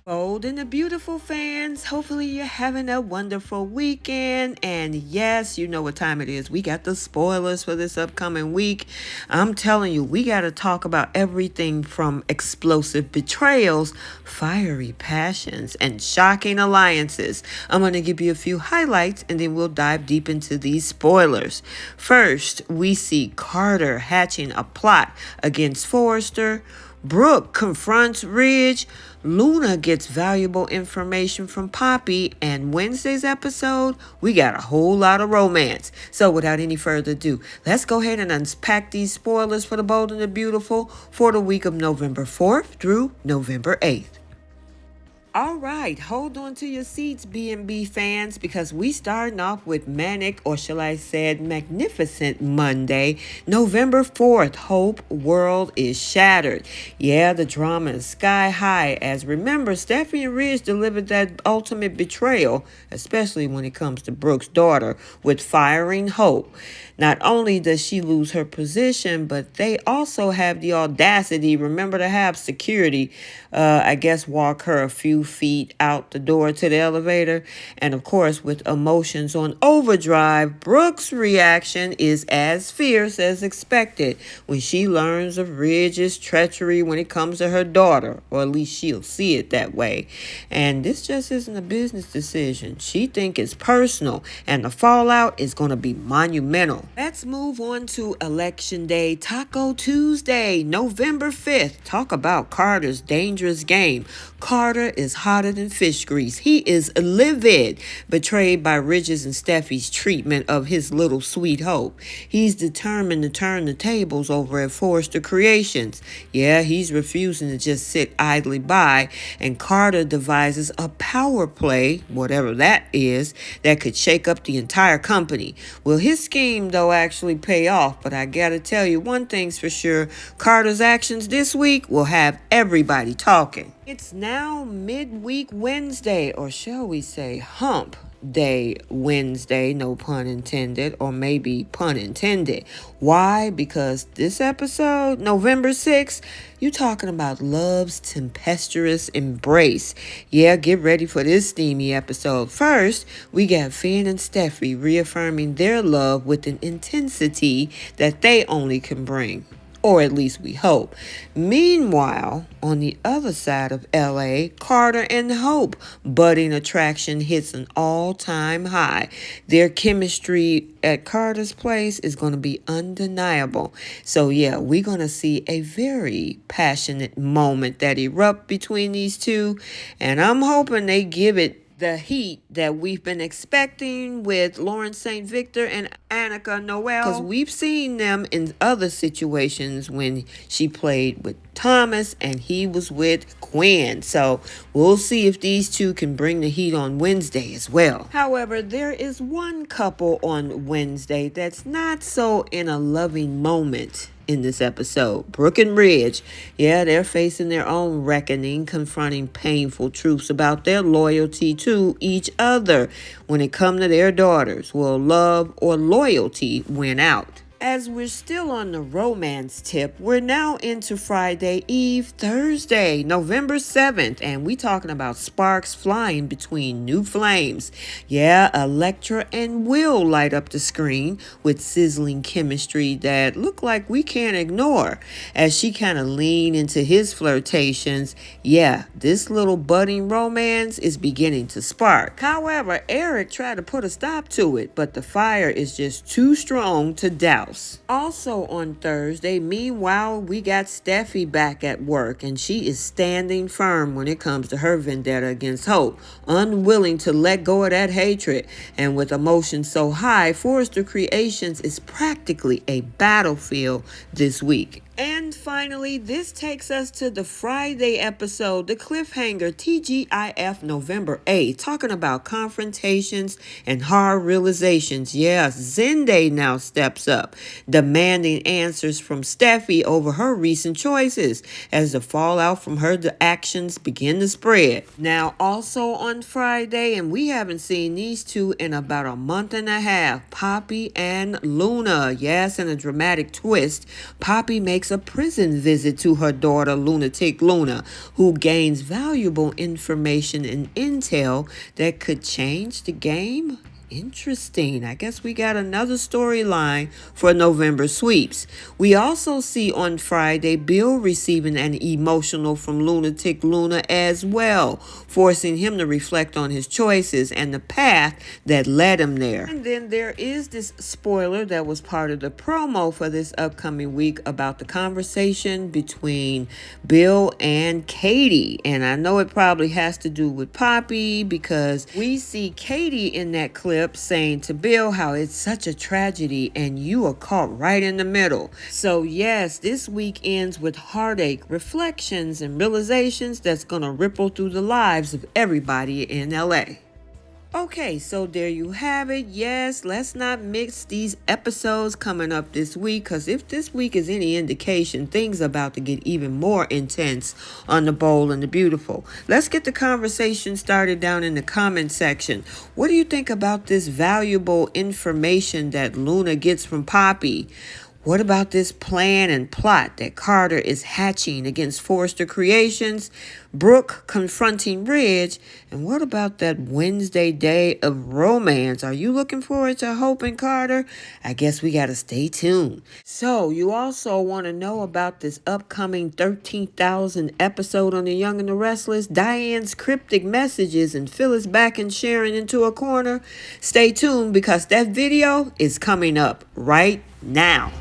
Bold and the beautiful fans, hopefully you're having a wonderful weekend. And yes, you know what time it is. We got the spoilers for this upcoming week. I'm telling you, we got to talk about everything from explosive betrayals, fiery passions, and shocking alliances. I'm going to give you a few highlights and then we'll dive deep into these spoilers. First, we see Carter hatching a plot against Forrester. Brooke confronts Ridge. Luna gets valuable information from Poppy. And Wednesday's episode, we got a whole lot of romance. So without any further ado, let's go ahead and unpack these spoilers for The Bold and the Beautiful for the week of November 4th through November 8th. All right, hold on to your seats, B&B fans, because we starting off with manic, or shall I say magnificent Monday, November 4th. Hope world is shattered. Yeah, the drama is sky high, as remember, Steffi and Ridge delivered that ultimate betrayal, especially when it comes to Brooke's daughter, with firing Hope. Not only does she lose her position, but they also have the audacity, remember, to have security, I guess, walk her a few feet out the door to the elevator. And of course, with emotions on overdrive, Brooke's reaction is as fierce as expected when she learns of Ridge's treachery when it comes to her daughter, or at least she'll see it that way. And this just isn't a business decision. She thinks it's personal, and the fallout is going to be monumental. Let's move on to Election Day, Taco Tuesday, November 5th. Talk about Carter's dangerous game. Carter is hotter than fish grease. He is livid, betrayed by Ridge's and Steffi's treatment of his little sweet Hope. He's determined to turn the tables over at Forrester Creations. Yeah, he's refusing to just sit idly by, and Carter devises a power play, whatever that is, that could shake up the entire company. Will his scheme, though, actually pay off? But I gotta tell you, one thing's for sure, Carter's actions this week will have everybody talking. It's now midweek Wednesday, or shall we say hump day Wednesday, no pun intended, or maybe pun intended. Why? Because this episode, November 6th, you talking about love's tempestuous embrace. Yeah, get ready for this steamy episode. First, we got Finn and Steffi reaffirming their love with an intensity that they only can bring. Or at least we hope. Meanwhile, on the other side of LA, Carter and Hope budding attraction hits an all-time high. Their chemistry at Carter's place is going to be undeniable. So yeah, we're going to see a very passionate moment that erupt between these two. And I'm hoping they give it the heat that we've been expecting with Lawrence St. Victor and Annika Noel, because we've seen them in other situations when she played with Thomas and he was with Quinn. So we'll see if these two can bring the heat on Wednesday as well. However, there is one couple on Wednesday that's not so in a loving moment in this episode. Brooke and Ridge. Yeah, they're facing their own reckoning, confronting painful truths about their loyalty to each other when it comes to their daughters. Will love or loyalty win out? As we're still on the romance tip, we're now into Friday Eve, Thursday, November 7th, and we talking about sparks flying between new flames. Yeah, Electra and Will light up the screen with sizzling chemistry that look like we can't ignore. As she kind of lean into his flirtations, yeah, this little budding romance is beginning to spark. However, Eric tried to put a stop to it, but the fire is just too strong to douse. Also on Thursday, meanwhile, we got Steffi back at work, and she is standing firm when it comes to her vendetta against Hope, unwilling to let go of that hatred. And with emotions so high, Forrester Creations is practically a battlefield this week. And finally, this takes us to the Friday episode, the cliffhanger, TGIF November 8th, talking about confrontations and hard realizations. Yes, Zende now steps up, demanding answers from Steffi over her recent choices as the fallout from her actions begin to spread. Now, also on Friday, and we haven't seen these two in about a month and a half, Poppy and Luna. Yes, and a dramatic twist, Poppy makes makes a prison visit to her daughter, Lunatic Luna, who gains valuable information and intel that could change the game. Interesting. I guess we got another storyline for November sweeps. We also see on Friday Bill receiving an emotional from Lunatic Luna as well, forcing him to reflect on his choices and the path that led him there. And then there is this spoiler that was part of the promo for this upcoming week about the conversation between Bill and Katie. And I know it probably has to do with Poppy because we see Katie in that clip saying to Bill how it's such a tragedy and you are caught right in the middle. So yes, this week ends with heartache, reflections, and realizations that's going to ripple through the lives of everybody in LA. Okay, so there you have it. Yes, let's not mix these episodes coming up this week, because if this week is any indication, things are about to get even more intense on The Bold and the Beautiful. Let's get the conversation started down in the comment section. What do you think about this valuable information that Luna gets from Poppy? What about this plan and plot that Carter is hatching against Forrester Creations, Brooke confronting Ridge, and what about that Wednesday day of romance? Are you looking forward to Hope and Carter? I guess we got to stay tuned. So you also want to know about this upcoming 13,000 episode on The Young and the Restless, Diane's cryptic messages, and Phyllis backing Sharon into a corner? Stay tuned because that video is coming up right now.